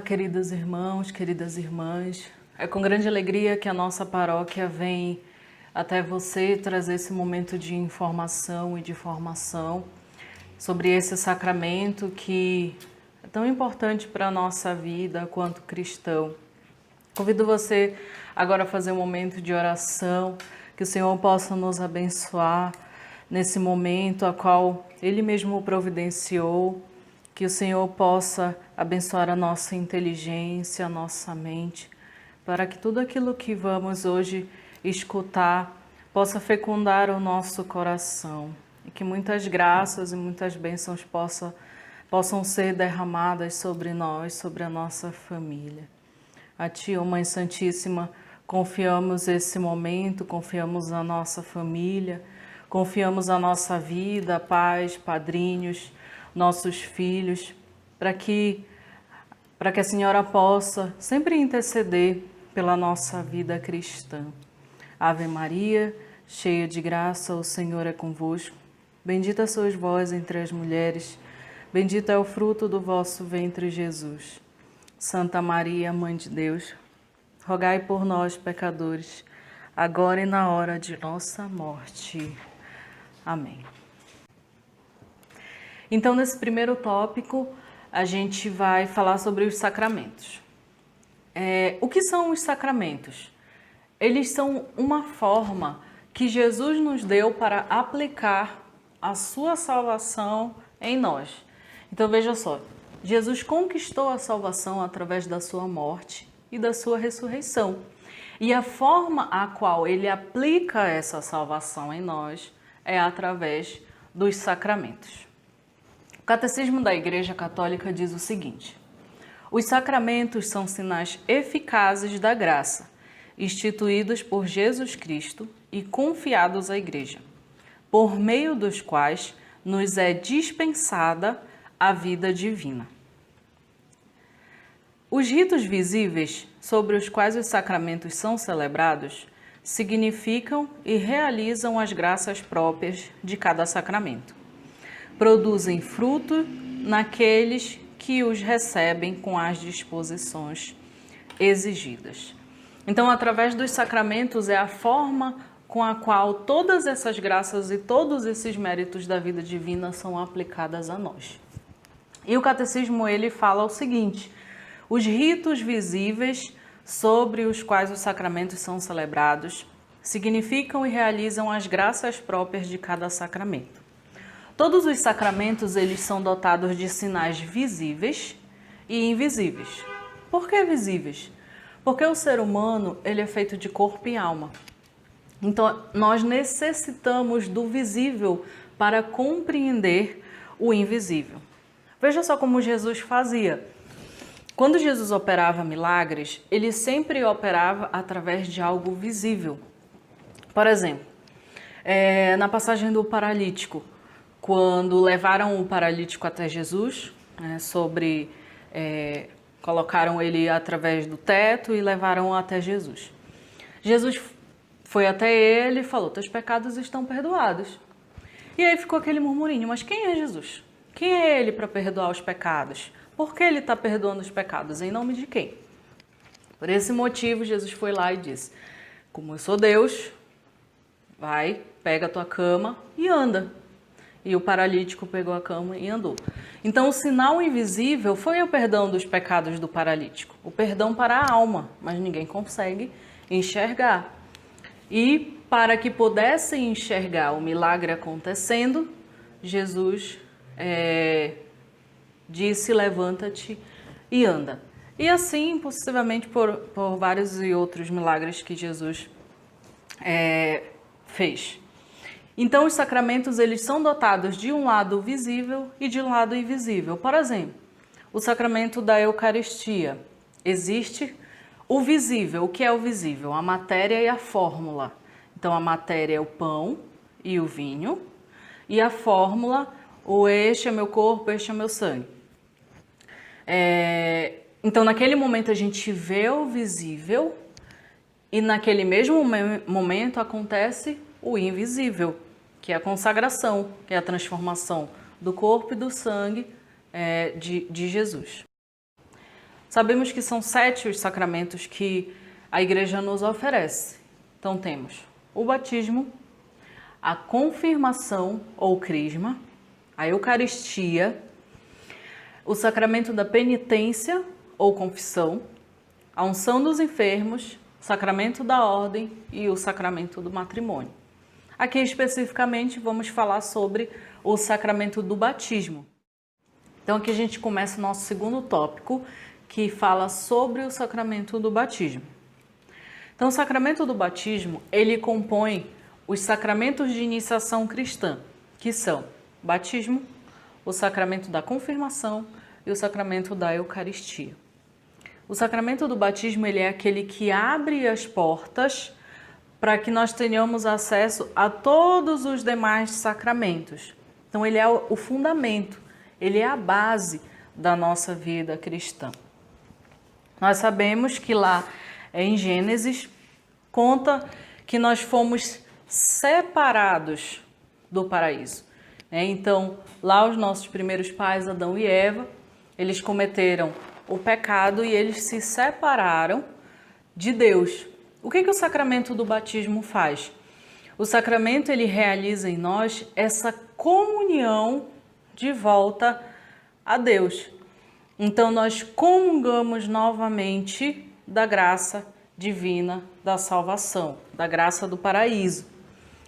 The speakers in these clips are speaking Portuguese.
queridos irmãos, queridas irmãs. É com grande alegria que a nossa paróquia vem até você trazer esse momento de informação e de formação sobre esse sacramento que é tão importante para a nossa vida quanto cristão. Convido você agora a fazer um momento de oração, que o Senhor possa nos abençoar nesse momento a qual Ele mesmo providenciou, que o Senhor possa abençoar a nossa inteligência, a nossa mente, para que tudo aquilo que vamos hoje escutar possa fecundar o nosso coração e que muitas graças e muitas bênçãos possam ser derramadas sobre nós, sobre a nossa família. A Ti, ó Mãe Santíssima, confiamos esse momento, confiamos a nossa família, confiamos a nossa vida, pais, padrinhos, nossos filhos, para que a Senhora possa sempre interceder pela nossa vida cristã. Ave Maria, cheia de graça, o Senhor é convosco. Bendita sois vós entre as mulheres, bendito é o fruto do vosso ventre, Jesus. Santa Maria, Mãe de Deus, rogai por nós, pecadores, agora e na hora de nossa morte. Amém. Então, nesse primeiro tópico, a gente vai falar sobre os sacramentos. O que são os sacramentos? Eles são uma forma que Jesus nos deu para aplicar a sua salvação em nós. Então, veja só, Jesus conquistou a salvação através da sua morte e da sua ressurreição. E a forma a qual ele aplica essa salvação em nós é através dos sacramentos. O Catecismo da Igreja Católica diz o seguinte: os sacramentos são sinais eficazes da graça, instituídos por Jesus Cristo e confiados à Igreja, por meio dos quais nos é dispensada a vida divina. Os ritos visíveis sobre os quais os sacramentos são celebrados significam e realizam as graças próprias de cada sacramento. Produzem fruto naqueles que os recebem com as disposições exigidas. Então, através dos sacramentos é a forma com a qual todas essas graças e todos esses méritos da vida divina são aplicadas a nós. E o Catecismo ele fala o seguinte: os ritos visíveis sobre os quais os sacramentos são celebrados significam e realizam as graças próprias de cada sacramento. Todos os sacramentos eles são dotados de sinais visíveis e invisíveis. Por que visíveis? Porque o ser humano ele é feito de corpo e alma. Então, nós necessitamos do visível para compreender o invisível. Veja só como Jesus fazia. Quando Jesus operava milagres, ele sempre operava através de algo visível. Por exemplo, na passagem do paralítico, quando levaram o paralítico até Jesus, colocaram ele através do teto e levaram até Jesus. Jesus foi até ele e falou: teus pecados estão perdoados. E aí ficou aquele murmurinho: mas quem é Jesus? Quem é ele para perdoar os pecados? Por que ele está perdoando os pecados? Em nome de quem? Por esse motivo, Jesus foi lá e disse: como eu sou Deus, vai, pega a tua cama e anda. E o paralítico pegou a cama e andou. Então, o sinal invisível foi o perdão dos pecados do paralítico. O perdão para a alma, mas ninguém consegue enxergar. E para que pudessem enxergar o milagre acontecendo, Jesus disse: levanta-te e anda. E assim, possivelmente, por vários e outros milagres que Jesus fez. Então, os sacramentos eles são dotados de um lado visível e de um lado invisível. Por exemplo, o sacramento da Eucaristia. Existe o visível. O que é o visível? A matéria e a fórmula. Então, a matéria é o pão e o vinho. E a fórmula, este é meu corpo, este é meu sangue. Então, naquele momento, a gente vê o visível e naquele mesmo momento acontece o invisível, que é a consagração, que é a transformação do corpo e do sangue de Jesus. Sabemos que são 7 os sacramentos que a Igreja nos oferece. Então temos o batismo, a confirmação ou crisma, a Eucaristia, o sacramento da penitência ou confissão, a unção dos enfermos, o sacramento da ordem e o sacramento do matrimônio. Aqui especificamente vamos falar sobre o sacramento do batismo. Então aqui a gente começa o nosso segundo tópico, que fala sobre o sacramento do batismo. Então o sacramento do batismo, ele compõe os sacramentos de iniciação cristã, que são o batismo, o sacramento da confirmação e o sacramento da Eucaristia. O sacramento do batismo, ele é aquele que abre as portas para que nós tenhamos acesso a todos os demais sacramentos. Então ele é o fundamento, ele é a base da nossa vida cristã. Nós sabemos que lá em Gênesis conta que nós fomos separados do paraíso. Então, lá os nossos primeiros pais, Adão e Eva, eles cometeram o pecado e eles se separaram de Deus. O que o sacramento do batismo faz? O sacramento, ele realiza em nós essa comunhão de volta a Deus. Então, nós comungamos novamente da graça divina da salvação, da graça do paraíso.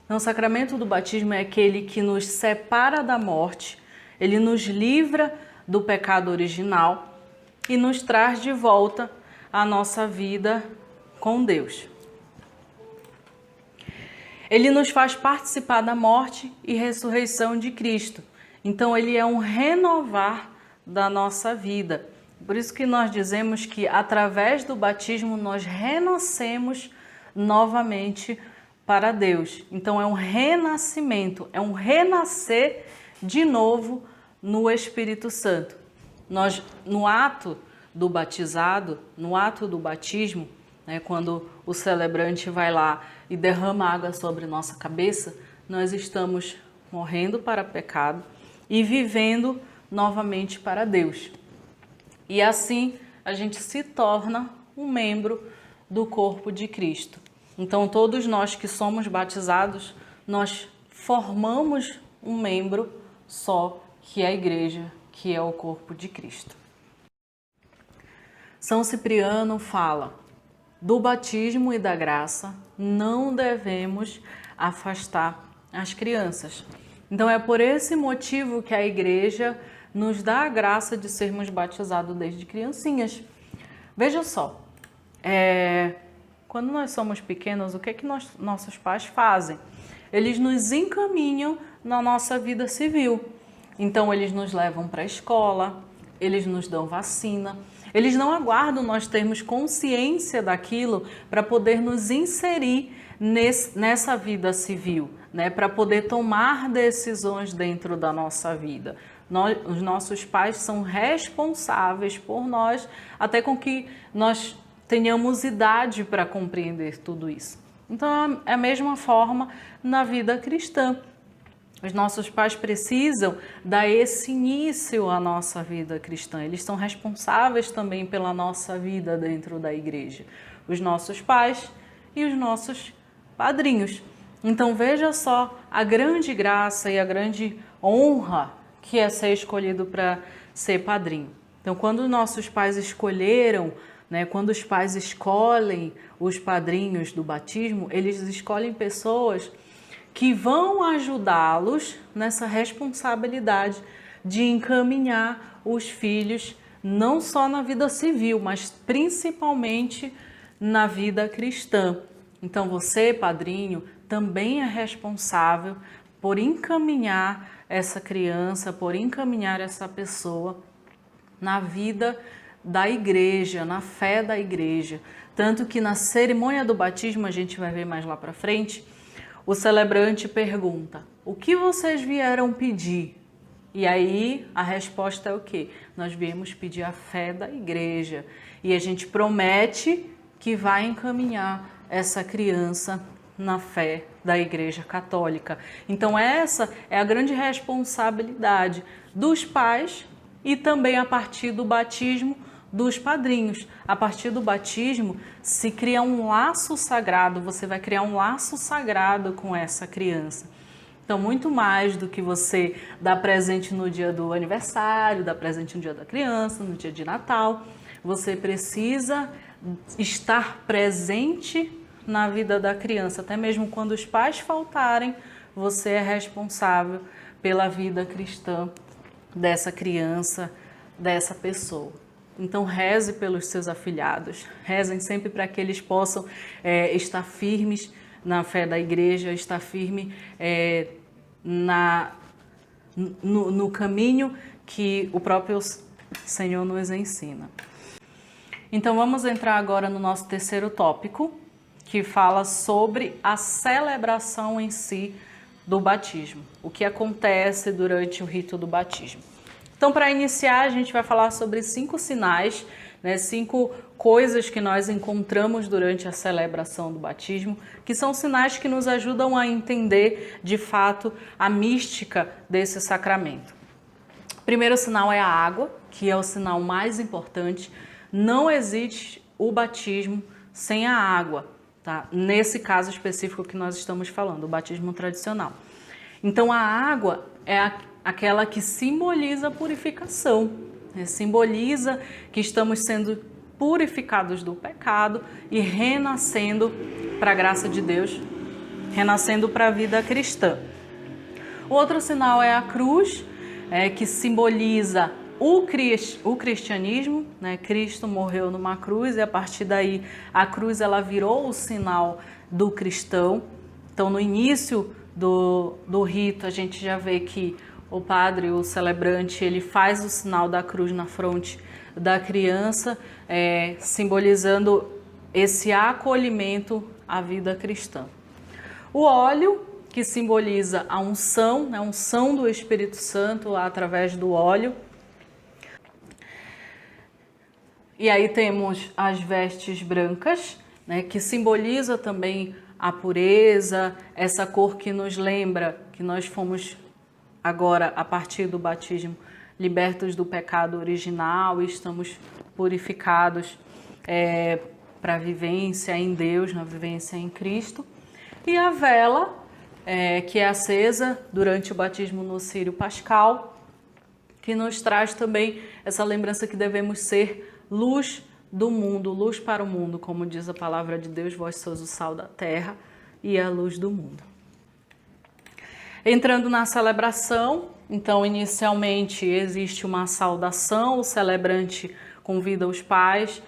Então, o sacramento do batismo é aquele que nos separa da morte, ele nos livra do pecado original e nos traz de volta a nossa vida com Deus. Ele nos faz participar da morte e ressurreição de Cristo. Então, ele é um renovar da nossa vida. Por isso que nós dizemos que através do batismo nós renascemos novamente para Deus. Então é um renascimento, é um renascer de novo no Espírito Santo. Nós, no ato do batizado, no ato do batismo, quando o celebrante vai lá e derrama água sobre nossa cabeça, nós estamos morrendo para o pecado e vivendo novamente para Deus. E assim a gente se torna um membro do corpo de Cristo. Então, todos nós que somos batizados, nós formamos um membro só, que é a igreja, que é o corpo de Cristo. São Cipriano fala: do batismo e da graça não devemos afastar as crianças. Então, é por esse motivo que a igreja nos dá a graça de sermos batizados desde criancinhas. Veja só, quando nós somos pequenos, o que nossos pais fazem? Eles nos encaminham na nossa vida civil. Então, eles nos levam para a escola, eles nos dão vacina. Eles não aguardam nós termos consciência daquilo para poder nos inserir nessa vida civil, para poder tomar decisões dentro da nossa vida. Os nossos pais são responsáveis por nós, até com que nós tenhamos idade para compreender tudo isso. Então, é a mesma forma na vida cristã. Os nossos pais precisam dar esse início à nossa vida cristã. Eles são responsáveis também pela nossa vida dentro da igreja. Os nossos pais e os nossos padrinhos. Então, veja só a grande graça e a grande honra que é ser escolhido para ser padrinho. Então, quando nossos pais escolheram, quando os pais escolhem os padrinhos do batismo, eles escolhem pessoas que vão ajudá-los nessa responsabilidade de encaminhar os filhos não só na vida civil, mas principalmente na vida cristã. Então você, padrinho, também é responsável por encaminhar essa criança, por encaminhar essa pessoa na vida da igreja, na fé da igreja. Tanto que na cerimônia do batismo, a gente vai ver mais lá para frente, o celebrante pergunta: o que vocês vieram pedir? E aí a resposta é o quê? Nós viemos pedir a fé da igreja. E a gente promete que vai encaminhar essa criança na fé da Igreja Católica. Então essa é a grande responsabilidade dos pais e também a partir do batismo dos padrinhos. A partir do batismo se cria um laço sagrado, você vai criar um laço sagrado com essa criança. Então, muito mais do que você dar presente no dia do aniversário, dar presente no dia da criança, no dia de Natal, você precisa estar presente na vida da criança. Até mesmo quando os pais faltarem, você é responsável pela vida cristã dessa criança, dessa pessoa. Então, reze pelos seus afilhados, rezem sempre para que eles possam estar firmes na fé da igreja, estar firme no caminho que o próprio Senhor nos ensina. Então, vamos entrar agora no nosso terceiro tópico, que fala sobre a celebração em si do batismo, o que acontece durante o rito do batismo. Então, para iniciar, a gente vai falar sobre 5 sinais, 5 coisas que nós encontramos durante a celebração do batismo, que são sinais que nos ajudam a entender, de fato, a mística desse sacramento. O primeiro sinal é a água, que é o sinal mais importante. Não existe o batismo sem a água, tá? Nesse caso específico que nós estamos falando, o batismo tradicional. Então, a água é aquela que simboliza a purificação, simboliza que estamos sendo purificados do pecado e renascendo para a graça de Deus, renascendo para a vida cristã. O outro sinal é a cruz, que simboliza o cristianismo, Cristo morreu numa cruz e a partir daí a cruz ela virou o sinal do cristão. Então, no início do rito, a gente já vê que o padre, o celebrante, ele faz o sinal da cruz na fronte da criança, simbolizando esse acolhimento à vida cristã. O óleo, que simboliza a unção, a unção do Espírito Santo através do óleo. E aí temos as vestes brancas, que simboliza também a pureza, essa cor que nos lembra que nós fomos agora, a partir do batismo, libertos do pecado original e estamos purificados para a vivência em Deus, na vivência em Cristo. E a vela, que é acesa durante o batismo no Círio Pascal, que nos traz também essa lembrança que devemos ser luz do mundo, luz para o mundo, como diz a palavra de Deus, vós sois o sal da terra e a luz do mundo. Entrando na celebração, então inicialmente existe uma saudação, o celebrante convida os pais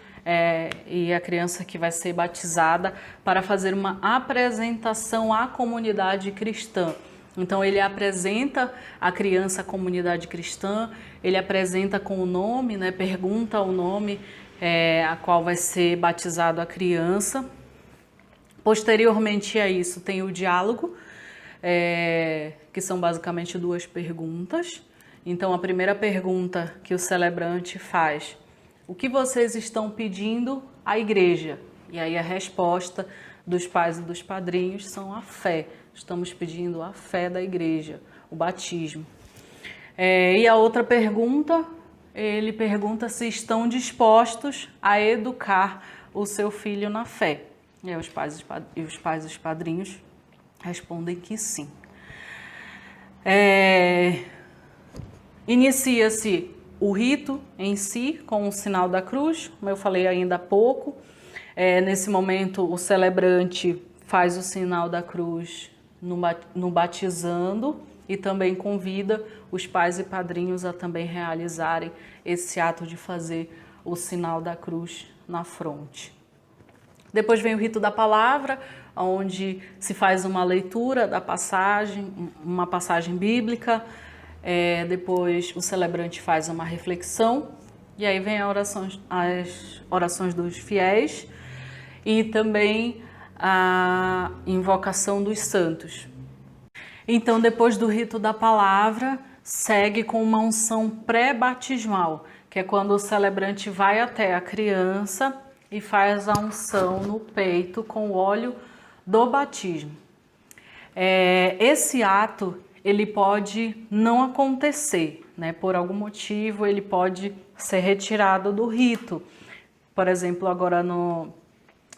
e a criança que vai ser batizada para fazer uma apresentação à comunidade cristã. Então ele apresenta a criança à comunidade cristã, ele apresenta com o nome, pergunta o nome a qual vai ser batizado a criança. Posteriormente a isso tem o diálogo, que são basicamente 2 perguntas. Então a primeira pergunta que o celebrante faz: o que vocês estão pedindo à igreja? E aí a resposta dos pais e dos padrinhos são a fé. Estamos pedindo a fé da igreja, o batismo. E a outra pergunta, ele pergunta se estão dispostos a educar o seu filho na fé. E os pais e os padrinhos respondem que sim. Inicia-se o rito em si com o sinal da cruz, como eu falei ainda há pouco. Nesse momento, o celebrante faz o sinal da cruz no batizando e também convida os pais e padrinhos a também realizarem esse ato de fazer o sinal da cruz na fronte. Depois vem o rito da palavra, onde se faz uma leitura da passagem, uma passagem bíblica. Depois o celebrante faz uma reflexão e aí vem as orações dos fiéis e também a invocação dos santos. Então, depois do rito da palavra, segue com uma unção pré-batismal, que é quando o celebrante vai até a criança e faz a unção no peito com o óleo do batismo. Esse ato, ele pode não acontecer, né? Por algum motivo ele pode ser retirado do rito. Por exemplo, agora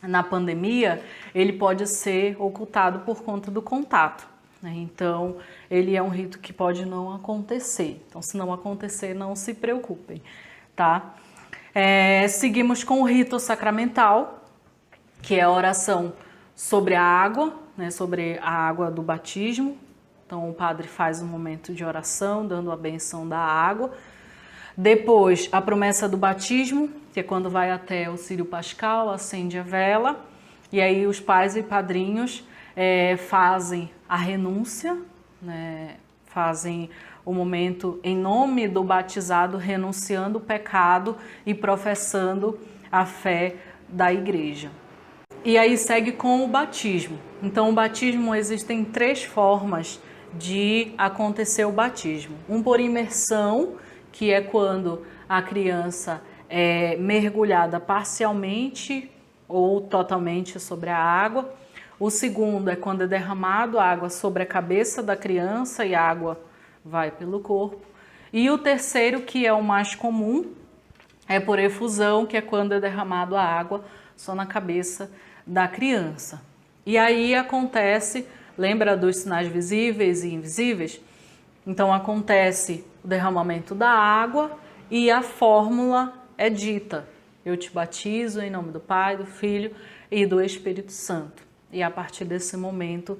na pandemia, ele pode ser ocultado por conta do contato, né? Então, ele é um rito que pode não acontecer. Então, se não acontecer, não se preocupem, tá? Seguimos com o rito sacramental, que é a oração sobre a água, né? Sobre a água do batismo. Então, o padre faz um momento de oração, dando a benção da água. Depois, a promessa do batismo, que é quando vai até o círio pascal, acende a vela, e aí os pais e padrinhos fazem a renúncia, né? Fazem o momento em nome do batizado, renunciando o pecado e professando a fé da igreja. E aí segue com o batismo. Então, o batismo, existem 3 formas de acontecer o batismo. Um por imersão, que é quando a criança é mergulhada parcialmente ou totalmente sobre a água. O segundo é quando é derramado a água sobre a cabeça da criança e a água vai pelo corpo. E o terceiro, que é o mais comum, é por efusão, que é quando é derramado a água só na cabeça da criança. E aí acontece, lembra dos sinais visíveis e invisíveis? Então acontece o derramamento da água e a fórmula é dita: eu te batizo em nome do Pai, do Filho e do Espírito Santo. E a partir desse momento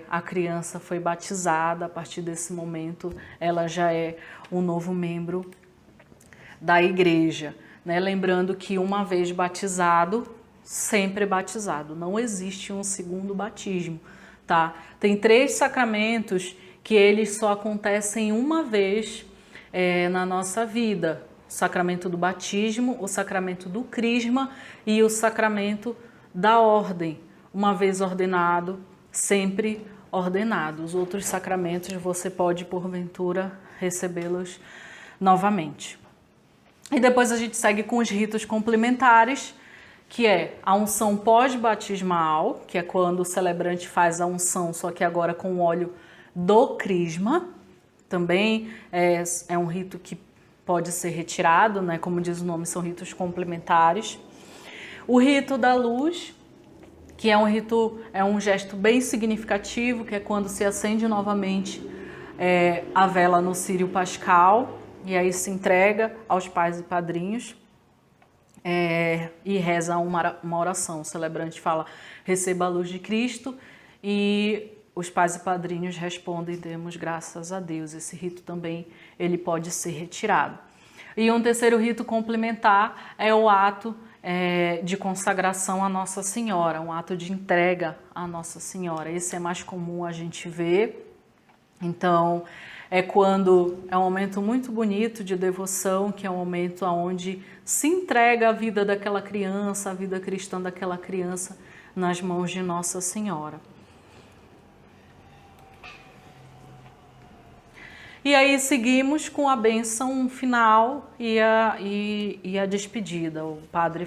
a criança foi batizada, a partir desse momento ela já é um novo membro da igreja, né? Lembrando que uma vez batizado, sempre batizado, não existe um segundo batismo, tá? Tem 3 sacramentos que eles só acontecem uma vez na nossa vida: o sacramento do batismo, o sacramento do crisma e o sacramento da ordem. Uma vez ordenado, sempre ordenado. Os outros sacramentos você pode, porventura, recebê-los novamente. E depois a gente segue com os ritos complementares, que é a unção pós-batismal, que é quando o celebrante faz a unção, só que agora com o óleo do crisma. Também é um rito que pode ser retirado, né? Como diz o nome, são ritos complementares. O rito da luz, que é um gesto bem significativo, que é quando se acende novamente a vela no círio pascal, e aí se entrega aos pais e padrinhos e reza uma oração. O celebrante fala: receba a luz de Cristo, e os pais e padrinhos respondem: demos graças a Deus. Esse rito também ele pode ser retirado. E um terceiro rito complementar é o ato de consagração à Nossa Senhora, um ato de entrega à Nossa Senhora. Esse é mais comum a gente ver. Então, é quando é um momento muito bonito de devoção, que é um momento onde se entrega a vida daquela criança, a vida cristã daquela criança nas mãos de Nossa Senhora. E aí seguimos com a bênção final e a despedida. O padre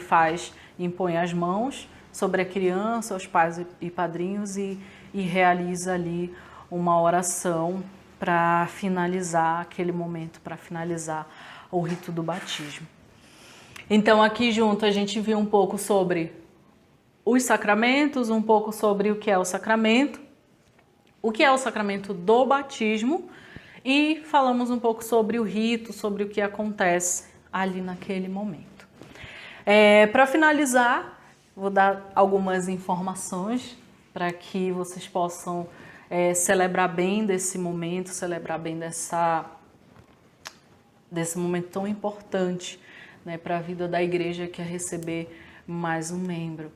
impõe as mãos sobre a criança, os pais e padrinhos e realiza ali uma oração para finalizar aquele momento, para finalizar o rito do batismo. Então aqui junto a gente viu um pouco sobre os sacramentos, um pouco sobre o que é o sacramento do batismo, e falamos um pouco sobre o rito, sobre o que acontece ali naquele momento. Para finalizar, vou dar algumas informações para que vocês possam celebrar bem desse momento, celebrar bem desse momento tão importante, né, para a vida da igreja, que é receber mais um membro.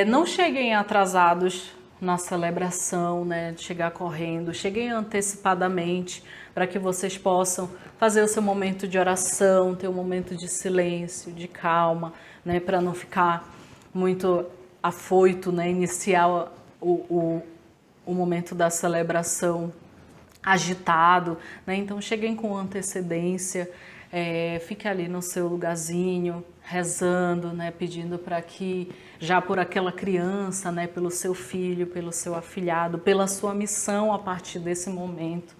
Não cheguem atrasados na celebração, né, de chegar correndo, cheguem antecipadamente para que vocês possam fazer o seu momento de oração, ter um momento de silêncio, de calma, né, para não ficar muito afoito, né, iniciar o momento da celebração agitado, né? Então cheguem com antecedência, fique ali no seu lugarzinho, rezando, né, pedindo para que, já por aquela criança, né, pelo seu filho, pelo seu afilhado, pela sua missão a partir desse momento.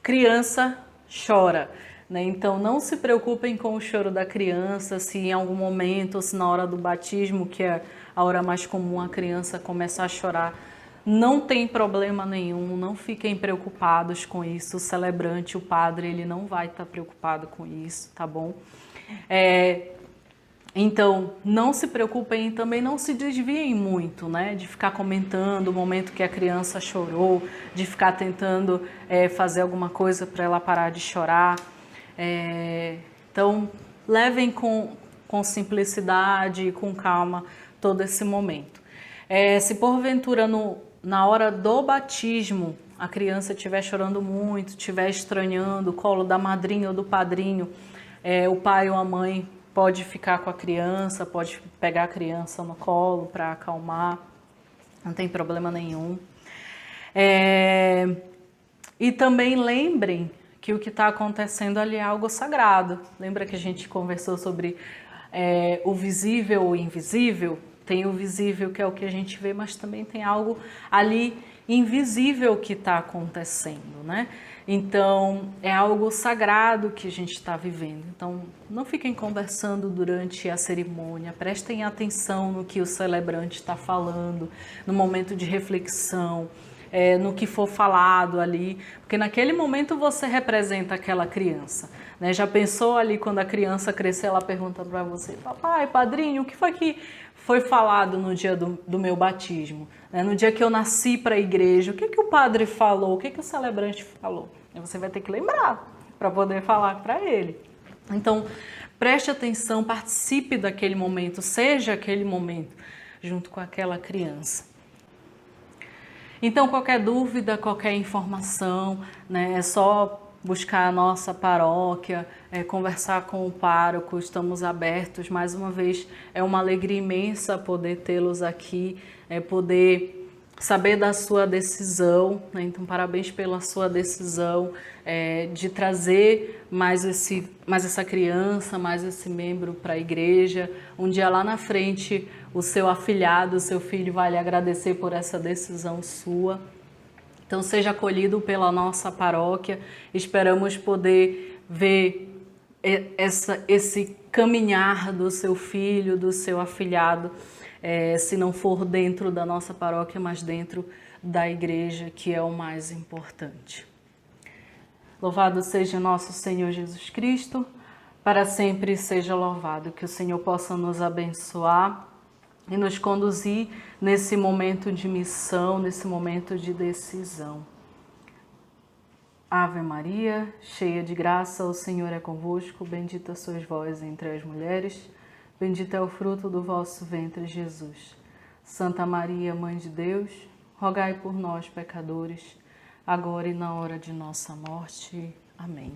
Criança chora, né? Então não se preocupem com o choro da criança, se em algum momento, ou se na hora do batismo, que é a hora mais comum, a criança começar a chorar, não tem problema nenhum, não fiquem preocupados com isso. O celebrante, o padre, ele não vai estar preocupado com isso, tá bom? Então, não se preocupem e também não se desviem muito, né? De ficar comentando o momento que a criança chorou, de ficar tentando fazer alguma coisa para ela parar de chorar. Então, levem com simplicidade e com calma todo esse momento. Se porventura na hora do batismo a criança estiver chorando muito, estiver estranhando o colo da madrinha ou do padrinho, o pai ou a mãe pode ficar com a criança, pode pegar a criança no colo para acalmar, não tem problema nenhum. E também lembrem que o que está acontecendo ali é algo sagrado. Lembra que a gente conversou sobre o visível ou invisível? Tem o visível, que é o que a gente vê, mas também tem algo ali invisível que está acontecendo, né? Então, é algo sagrado que a gente está vivendo. Então, não fiquem conversando durante a cerimônia, prestem atenção no que o celebrante está falando, no momento de reflexão, no que for falado ali, porque naquele momento você representa aquela criança, né? Já pensou ali quando a criança crescer, ela pergunta para você: papai, padrinho, o que foi que foi falado no dia do meu batismo? No dia que eu nasci para a igreja, o que o padre falou, o que o celebrante falou? E você vai ter que lembrar para poder falar para ele. Então, preste atenção, participe daquele momento, seja aquele momento junto com aquela criança. Então, qualquer dúvida, qualquer informação, né, é só buscar a nossa paróquia, conversar com o pároco, estamos abertos. Mais uma vez, é uma alegria imensa poder tê-los aqui, poder saber da sua decisão, né? Então parabéns pela sua decisão de trazer mais essa criança, mais esse membro para a igreja. Um dia lá na frente o seu afilhado, o seu filho vai lhe agradecer por essa decisão sua. Então seja acolhido pela nossa paróquia, esperamos poder ver esse caminhar do seu filho, do seu afilhado, se não for dentro da nossa paróquia, mas dentro da igreja, que é o mais importante. Louvado seja nosso Senhor Jesus Cristo, para sempre seja louvado. Que o Senhor possa nos abençoar e nos conduzir nesse momento de missão, nesse momento de decisão. Ave Maria, cheia de graça, o Senhor é convosco, bendita sois vós entre as mulheres, bendito é o fruto do vosso ventre, Jesus. Santa Maria, Mãe de Deus, rogai por nós, pecadores, agora e na hora de nossa morte. Amém.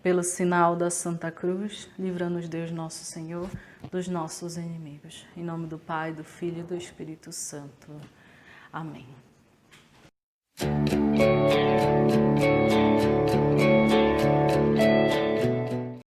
Pelo sinal da Santa Cruz, livra-nos Deus nosso Senhor dos nossos inimigos. Em nome do Pai, do Filho e do Espírito Santo. Amém.